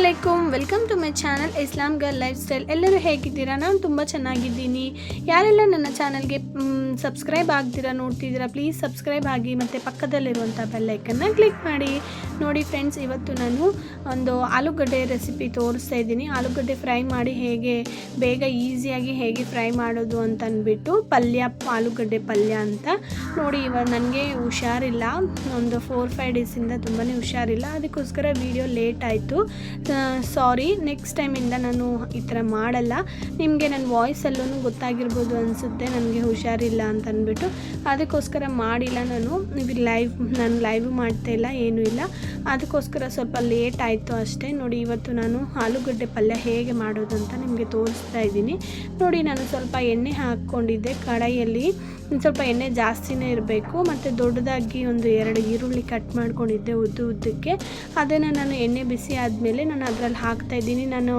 ಅಲೈಕುಮ್, welcome to my channel Islam girl lifestyle. ಎಲ್ಲರೂ ಹೇಗಿದ್ದೀರಾ? ನಾನು ತುಂಬ ಚೆನ್ನಾಗಿದ್ದೀನಿ. ಯಾರೆಲ್ಲ ನನ್ನ ಚಾನಲ್ಗೆ ಸಬ್ಸ್ಕ್ರೈಬ್ ಆಗ್ತೀರಾ ನೋಡ್ತಿದ್ದೀರಾ, ಪ್ಲೀಸ್ ಸಬ್ಸ್ಕ್ರೈಬ್ ಆಗಿ ಮತ್ತು ಪಕ್ಕದಲ್ಲಿರುವಂಥ ಬೆಲ್ಲೈಕನ್ನ ಕ್ಲಿಕ್ ಮಾಡಿ. ನೋಡಿ ಫ್ರೆಂಡ್ಸ್, ಇವತ್ತು ನಾನು ಒಂದು ಆಲೂಗಡ್ಡೆ ರೆಸಿಪಿ ತೋರಿಸ್ತಾ ಇದ್ದೀನಿ. ಆಲೂಗಡ್ಡೆ ಫ್ರೈ ಮಾಡಿ ಹೇಗೆ ಬೇಗ ಈಸಿಯಾಗಿ ಹೇಗೆ ಫ್ರೈ ಮಾಡೋದು ಅಂತ ಅಂದ್ಬಿಟ್ಟು ಆಲೂಗಡ್ಡೆ ಪಲ್ಯ ಅಂತ. ನೋಡಿ, ಇವಾಗ ನನಗೆ ಹುಷಾರಿಲ್ಲ, ಒಂದು 4-5 ಡೇಸಿಂದ ತುಂಬಾ ಹುಷಾರಿಲ್ಲ, ಅದಕ್ಕೋಸ್ಕರ ವಿಡಿಯೋ ಲೇಟ್ ಆಯಿತು. ಸಾರಿ. ನೆಕ್ಸ್ಟ್ ಟೈಮಿಂದ ನಾನು ಈ ಥರ ಮಾಡಲ್ಲ. ನಿಮಗೆ ನನ್ನ ವಾಯ್ಸಲ್ಲೂ ಗೊತ್ತಾಗಿರ್ಬೋದು ಅನಿಸುತ್ತೆ ನನಗೆ ಹುಷಾರಿಲ್ಲ ಅಂತ ಅಂದ್ಬಿಟ್ಟು, ಅದಕ್ಕೋಸ್ಕರ ಮಾಡಿಲ್ಲ. ನಾನು ಲೈವ್ ಮಾಡ್ತಾಯಿಲ್ಲ, ಏನೂ ಇಲ್ಲ, ಅದಕ್ಕೋಸ್ಕರ ಸ್ವಲ್ಪ ಲೇಟ್ ಆಯಿತು ಅಷ್ಟೇ. ನೋಡಿ, ಇವತ್ತು ನಾನು ಆಲೂಗಡ್ಡೆ ಪಲ್ಯ ಹೇಗೆ ಮಾಡೋದು ಅಂತ ನಿಮಗೆ ತೋರಿಸ್ತಾ ಇದ್ದೀನಿ. ನೋಡಿ, ನಾನು ಸ್ವಲ್ಪ ಎಣ್ಣೆ ಹಾಕ್ಕೊಂಡಿದ್ದೆ ಕಡಾಯಿಯಲ್ಲಿ. ಸ್ವಲ್ಪ ಎಣ್ಣೆ ಜಾಸ್ತಿನೇ ಇರಬೇಕು. ಮತ್ತು ದೊಡ್ಡದಾಗಿ ಒಂದು 2 ಈರುಳ್ಳಿ ಕಟ್ ಮಾಡ್ಕೊಂಡಿದ್ದೆ ಉದ್ದಕ್ಕೆ. ಅದನ್ನು ನಾನು ಎಣ್ಣೆ ಬಿಸಿ ಆದಮೇಲೆ ನಾನು ಅದರಲ್ಲಿ ಹಾಕ್ತಾಯಿದ್ದೀನಿ. ನಾನು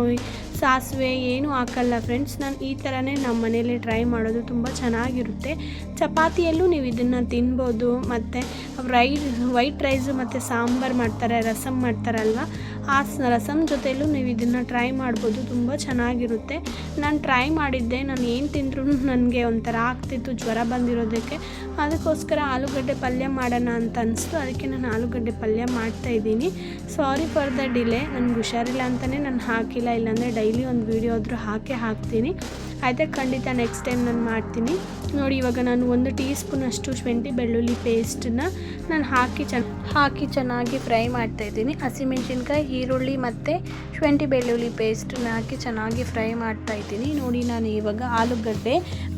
ಸಾಸಿವೆ ಏನೂ ಹಾಕಲ್ಲ ಫ್ರೆಂಡ್ಸ್. ನಾನು ಈ ಥರನೇ ನಮ್ಮ ಮನೇಲಿ ಟ್ರೈ ಮಾಡೋದು, ತುಂಬ ಚೆನ್ನಾಗಿರುತ್ತೆ. ಚಪಾತಿಯಲ್ಲೂ ನೀವು ಇದನ್ನು ತಿನ್ಬೋದು. ಮತ್ತು ವೈಟ್ ರೈಸು ಮತ್ತು ಸಾಂಬಾರು ಮಾಡ್ತಾರೆ, ರಸಮ್ ಮಾಡ್ತಾರಲ್ವ, ಆ ರಸಮ್ ಜೊತೆಯಲ್ಲೂ ನೀವು ಇದನ್ನು ಟ್ರೈ ಮಾಡ್ಬೋದು, ತುಂಬ ಚೆನ್ನಾಗಿರುತ್ತೆ. ನಾನು ಟ್ರೈ ಮಾಡಿದ್ದೆ, ನಾನು ಏನು ತಿಂದ್ರೂ ನನಗೆ ಒಂಥರ ಆಗ್ತಿತ್ತು, ಜ್ವರ ಬಂದಿರೋದಕ್ಕೆ. ಅದಕ್ಕೋಸ್ಕರ ಆಲೂಗಡ್ಡೆ ಪಲ್ಯ ಮಾಡೋಣ ಅಂತ ಅನಿಸ್ತು, ಅದಕ್ಕೆ ನಾನು ಆಲೂಗಡ್ಡೆ ಪಲ್ಯ ಮಾಡ್ತಾಯಿದ್ದೀನಿ. ಸಾರಿ ಫಾರ್ ದ ಡಿಲೇ, ನನಗೆ ಹುಷಾರಿಲ್ಲ ಅಂತಲೇ ನಾನು ಹಾಕಿಲ್ಲ, ಇಲ್ಲಾಂದರೆ ಡೈಲಿ ಒಂದು ವೀಡಿಯೋ ಆದರೂ ಹಾಕ್ತೀನಿ. ಆಯಿತಾ, ಖಂಡಿತ ನೆಕ್ಸ್ಟ್ ಟೈಮ್ ನಾನು ಮಾಡ್ತೀನಿ. ನೋಡಿ, ಇವಾಗ ನಾನು 1 ಟೀ ಸ್ಪೂನ್ ಅಷ್ಟು ಶುಂಠಿ ಬೆಳ್ಳುಳ್ಳಿ ಪೇಸ್ಟನ್ನ ನಾನು ಹಾಕಿ ಚೆನ್ನಾಗಿ ಫ್ರೈ ಮಾಡ್ತಾಯಿದ್ದೀನಿ. ಹಸಿಮೆಣ್ಸಿನ್ಕಾಯಿ, ಈರುಳ್ಳಿ ಮತ್ತು ಶುಂಠಿ ಬೆಳ್ಳುಳ್ಳಿ ಪೇಸ್ಟನ್ನ ಹಾಕಿ ಚೆನ್ನಾಗಿ ಫ್ರೈ ಮಾಡ್ತಾಯಿದ್ದೀನಿ. ನೋಡಿ, ನಾನು ಇವಾಗ ಆಲೂಗಡ್ಡೆ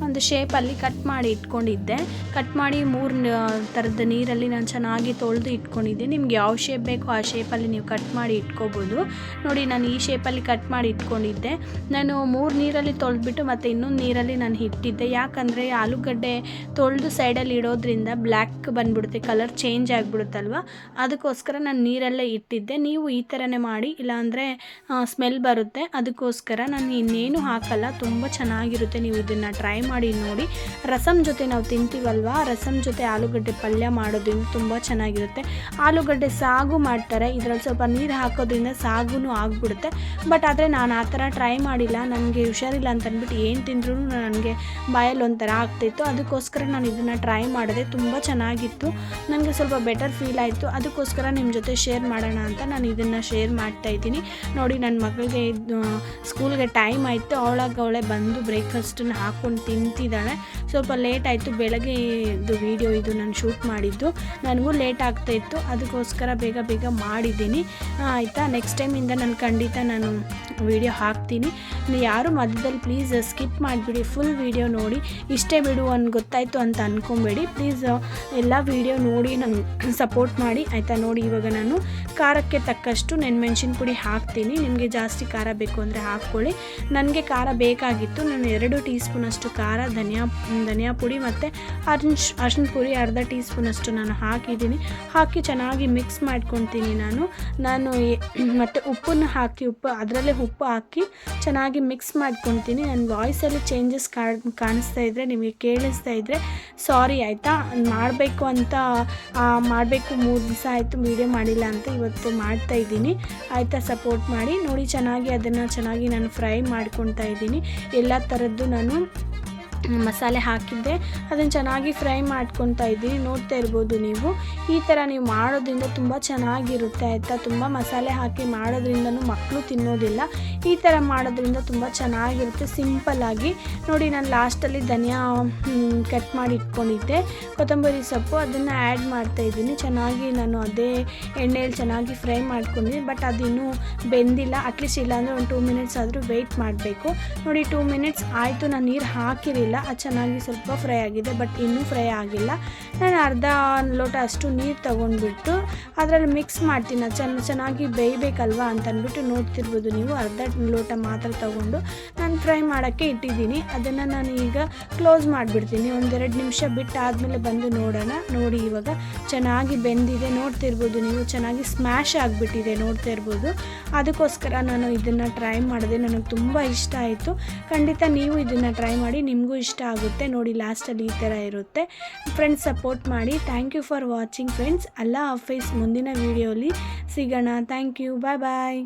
ಒಂದು ಶೇಪಲ್ಲಿ ಕಟ್ ಮಾಡಿ ಇಟ್ಕೊಂಡಿದ್ದೆ. ಕಟ್ ಮಾಡಿ 3 ಥರದ ನೀರಲ್ಲಿ ನಾನು ಚೆನ್ನಾಗಿ ತೊಳೆದು ಇಟ್ಕೊಂಡಿದ್ದೆ. ನಿಮ್ಗೆ ಯಾವ ಶೇಪ್ ಬೇಕೋ ಆ ಶೇಪಲ್ಲಿ ನೀವು ಕಟ್ ಮಾಡಿ ಇಟ್ಕೋಬೋದು. ನೋಡಿ, ನಾನು ಈ ಶೇಪಲ್ಲಿ ಕಟ್ ಮಾಡಿ ಇಟ್ಕೊಂಡಿದ್ದೆ. ನಾನು 3 ನೀರಲ್ಲಿ ತೊಳೆದ್ಬಿಟ್ಟು ಮತ್ತು ಇನ್ನೊಂದು ನೀರಲ್ಲಿ ನಾನು ಇಟ್ಟಿದ್ದೆ. ಯಾಕಂದರೆ ಆಲೂಗಡ್ಡೆ ತೊಳೆದು ಸೈಡಲ್ಲಿ ಇಡೋದ್ರಿಂದ ಬ್ಲ್ಯಾಕ್ ಬಂದ್ಬಿಡುತ್ತೆ, ಕಲರ್ ಚೇಂಜ್ ಆಗಿಬಿಡುತ್ತಲ್ವ, ಅದಕ್ಕೋಸ್ಕರ ನಾನು ನೀರಲ್ಲೇ ಇಟ್ಟಿದ್ದೆ. ನೀವು ಈ ಥರನೇ ಮಾಡಿ, ಇಲ್ಲಾಂದರೆ ಸ್ಮೆಲ್ ಬರುತ್ತೆ. ಅದಕ್ಕೋಸ್ಕರ ನಾನು ಇನ್ನೇನು ಹಾಕಲ್ಲ, ತುಂಬ ಚೆನ್ನಾಗಿರುತ್ತೆ. ನೀವು ಇದನ್ನು ಟ್ರೈ ಮಾಡಿ ನೋಡಿ. ರಸಮ್ ಜೊತೆ ನಾವು ತಿಂತೀವಲ್ವ, ರಸಮ್ ಜೊತೆ ಆಲೂಗಡ್ಡೆ ಪಲ್ಯ ಮಾಡೋದ್ರಿಂದ ತುಂಬ ಚೆನ್ನಾಗಿರುತ್ತೆ. ಆಲೂಗಡ್ಡೆ ಸಾಗು ಮಾಡ್ತಾರೆ, ಇದರಲ್ಲಿ ಸ್ವಲ್ಪ ನೀರು ಹಾಕೋದ್ರಿಂದ ಸಾಗೂ ಆಗಿಬಿಡುತ್ತೆ. ಬಟ್ ಆದರೆ ನಾನು ಆ ಥರ ಟ್ರೈ ಮಾಡಿಲ್ಲ, ನನಗೆ ಹುಷಾರಿಲ್ಲ ಅಂತ ಅಂದ್ಬಿಟ್ಟು ಏನು ತಿಂದ್ರೂ ನನಗೆ ಬಾಯಲ್ಲಿ ಒಂಥರ ಆಗ್ತಾಯಿತ್ತು. ಅದಕ್ಕೋಸ್ಕರ ನಾನು ಇದನ್ನು ಟ್ರೈ ಮಾಡಿದೆ, ತುಂಬ ಚೆನ್ನಾಗಿತ್ತು, ನನಗೆ ಸ್ವಲ್ಪ ಬೆಟರ್ ಫೀಲ್ ಆಯಿತು. ಅದಕ್ಕೋಸ್ಕರ ನಿಮ್ಮ ಜೊತೆ ಶೇರ್ ಮಾಡೋಣ ಅಂತ ನಾನು ಇದನ್ನು ಶೇರ್ ಮಾಡ್ತಾಯಿದ್ದೀನಿ. ನೋಡಿ, ನನ್ನ ಮಗಳಿಗೆ ಸ್ಕೂಲ್ಗೆ ಟೈಮ್ ಆಯಿತು, ಅವಳೇ ಬಂದು ಬ್ರೇಕ್ಫಾಸ್ಟನ್ನು ಹಾಕ್ಕೊಂಡು ತಿಂತಿದ್ದಾಳೆ. ಸ್ವಲ್ಪ ಲೇಟ್ ಆಯಿತು, ಬೆಳಗ್ಗೆ ವೀಡಿಯೋ ಇದು ನಾನು ಶೂಟ್ ಮಾಡಿದ್ದು, ನನಗೂ ಲೇಟ್ ಆಗ್ತಾಯಿತ್ತು, ಅದಕ್ಕೋಸ್ಕರ ಬೇಗ ಮಾಡಿದ್ದೀನಿ. ಆಯಿತಾ, ನೆಕ್ಸ್ಟ್ ಟೈಮಿಂದ ನಾನು ಖಂಡಿತ ನಾನು ವೀಡಿಯೋ ಹಾಕ್ತೀನಿ. ಯಾರು ಮಧ್ಯದಲ್ಲಿ ಪ್ಲೀಸ್ ಸ್ಕಿಪ್ ಮಾಡಿಬಿಡಿ, ಫುಲ್ ವೀಡಿಯೋ ನೋಡಿ. ಇಷ್ಟೇ ಬಿಡು ಗೊತ್ತಾಯಿತು ಅಂತ ಅಂದ್ಕೊಬೇಡಿ, ಪ್ಲೀಸ್ ಎಲ್ಲ ವೀಡಿಯೋ ನೋಡಿ ನಂಗೆ ಸಪೋರ್ಟ್ ಮಾಡಿ, ಆಯಿತಾ. ನೋಡಿ, ಇವಾಗ ನಾನು ಖಾರಕ್ಕೆ ತಕ್ಕಷ್ಟು ಮೆಣಸಿನ ಪುಡಿ ಹಾಕ್ತೀನಿ. ನಿಮಗೆ ಜಾಸ್ತಿ ಖಾರ ಬೇಕು ಅಂದರೆ ಹಾಕ್ಕೊಳ್ಳಿ. ನನಗೆ ಖಾರ ಬೇಕಾಗಿತ್ತು, ನಾನು 2 ಟೀ ಸ್ಪೂನಷ್ಟು ಖಾರ, ಧನಿಯಾ ಪುಡಿ ಮತ್ತು ಅರಿಶಿನ ಪುಡಿ ಅರ್ಧ ಟೀ ಸ್ಪೂನಷ್ಟು ನಾನು ಹಾಕಿದ್ದೀನಿ. ಹಾಕಿ ಚೆನ್ನಾಗಿ ಮಿಕ್ಸ್ ಮಾಡ್ಕೊತೀನಿ ನಾನು ಮತ್ತು ಉಪ್ಪನ್ನು ಹಾಕಿ ಅದರಲ್ಲೇ ಉಪ್ಪು ಹಾಕಿ ಚೆನ್ನಾಗಿ ಮಿಕ್ಸ್ ಮಾಡ್ಕೊತೀನಿ. ನನ್ನ ವಾಯ್ಸಲ್ಲಿ ಚೇಂಜಸ್ ಕಾಣಿಸ್ತಾ ಇದ್ದರೆ, ನಿಮಗೆ ಕೇಳಿಸ್ತಾ ಇದ್ದರೆ ಸಾರಿ, ಆಯಿತಾ. ಮಾಡಬೇಕು 3 ದಿವಸ ಆಯಿತು ವೀಡಿಯೋ ಮಾಡಿಲ್ಲ ಅಂತ, ಇವತ್ತು ಮಾಡ್ತಾಯಿದ್ದೀನಿ, ಆಯಿತಾ. ಸಪೋರ್ಟ್ ಮಾಡಿ. ನೋಡಿ, ಅದನ್ನು ಚೆನ್ನಾಗಿ ನಾನು ಫ್ರೈ ಮಾಡ್ಕೊತಾ ಇದ್ದೀನಿ. ಎಲ್ಲ ಥರದ್ದು ನಾನು ಮಸಾಲೆ ಹಾಕಿದ್ದೆ, ಅದನ್ನು ಚೆನ್ನಾಗಿ ಫ್ರೈ ಮಾಡ್ಕೊತಾ ಇದ್ದೀನಿ. ನೋಡ್ತಾ ಇರ್ಬೋದು ನೀವು. ಈ ಥರ ನೀವು ಮಾಡೋದ್ರಿಂದ ತುಂಬ ಚೆನ್ನಾಗಿರುತ್ತೆ, ಆಯಿತಾ. ತುಂಬ ಮಸಾಲೆ ಹಾಕಿ ಮಾಡೋದ್ರಿಂದನೂ ಮಕ್ಕಳು ತಿನ್ನೋದಿಲ್ಲ. ಈ ಥರ ಮಾಡೋದ್ರಿಂದ ತುಂಬ ಚೆನ್ನಾಗಿರುತ್ತೆ, ಸಿಂಪಲ್ಲಾಗಿ. ನೋಡಿ, ನಾನು ಲಾಸ್ಟಲ್ಲಿ ಧನಿಯಾ ಕಟ್ ಮಾಡಿ ಇಟ್ಕೊಂಡಿದ್ದೆ, ಕೊತ್ತಂಬರಿ ಸೊಪ್ಪು, ಅದನ್ನು ಆ್ಯಡ್ ಮಾಡ್ತಾಯಿದ್ದೀನಿ. ಚೆನ್ನಾಗಿ ನಾನು ಅದೇ ಎಣ್ಣೆಯಲ್ಲಿ ಚೆನ್ನಾಗಿ ಫ್ರೈ ಮಾಡ್ಕೊಂಡಿದ್ದೀನಿ. ಬಟ್ ಅದಿನ್ನೂ ಬೆಂದಿಲ್ಲ, ಅಟ್ಲೀಸ್ಟ್ ಇಲ್ಲಾಂದರೆ ಒಂದು 2 ಮಿನಿಟ್ಸ್ ಆದರೂ ವೆಯ್ಟ್ ಮಾಡಬೇಕು. ನೋಡಿ, 2 ಮಿನಿಟ್ಸ್ ಆಯಿತು, ನಾನು ನೀರು ಹಾಕಿರಲಿಲ್ಲ, ಅದು ಚೆನ್ನಾಗಿ ಸ್ವಲ್ಪ ಫ್ರೈ ಆಗಿದೆ, ಬಟ್ ಇನ್ನೂ ಫ್ರೈ ಆಗಿಲ್ಲ. ನಾನು ಅರ್ಧ ಲೋಟ ಅಷ್ಟು ನೀರು ತೊಗೊಂಡ್ಬಿಟ್ಟು ಅದರಲ್ಲಿ ಮಿಕ್ಸ್ ಮಾಡ್ತೀನಿ. ಚೆನ್ನಾಗಿ ಬೇಯಬೇಕಲ್ವ ಅಂತ ಅಂದ್ಬಿಟ್ಟು ನೋಡ್ತಿರ್ಬೋದು ನೀವು. ಅರ್ಧ ಲೋಟ ಮಾತ್ರ ತೊಗೊಂಡು ನಾನು ಫ್ರೈ ಮಾಡೋಕ್ಕೆ ಇಟ್ಟಿದ್ದೀನಿ. ಅದನ್ನು ನಾನು ಈಗ ಕ್ಲೋಸ್ ಮಾಡಿಬಿಡ್ತೀನಿ. 1-2 ನಿಮಿಷ ಬಿಟ್ಟು ಆದಮೇಲೆ ಬಂದು ನೋಡೋಣ. ನೋಡಿ, ಇವಾಗ ಚೆನ್ನಾಗಿ ಬೆಂದಿದೆ, ನೋಡ್ತಿರ್ಬೋದು ನೀವು. ಚೆನ್ನಾಗಿ ಸ್ಮ್ಯಾಶ್ ಆಗಿಬಿಟ್ಟಿದೆ, ನೋಡ್ತಾ ಇರ್ಬೋದು. ಅದಕ್ಕೋಸ್ಕರ ನಾನು ಇದನ್ನು ಟ್ರೈ ಮಾಡಿದೆ, ನನಗೆ ತುಂಬ ಇಷ್ಟ ಆಯಿತು. ಖಂಡಿತ ನೀವು ಇದನ್ನು ಟ್ರೈ ಮಾಡಿ, ನಿಮಗೂ ಇಷ್ಟ ಆಗುತ್ತೆ. ನೋಡಿ, ಲಾಸ್ಟಲ್ಲಿ ಈ ಥರ ಇರುತ್ತೆ. ಫ್ರೆಂಡ್ಸ್, ಸಪೋರ್ಟ್ ಮಾಡಿ. Thank you for watching friends. ಅಲ್ಲಾ ಹಾಫೀಸ್. ಮುಂದಿನ ವೀಡಿಯೋಲಿ ಸಿಗೋಣ. Thank you. ಬಾಯ್.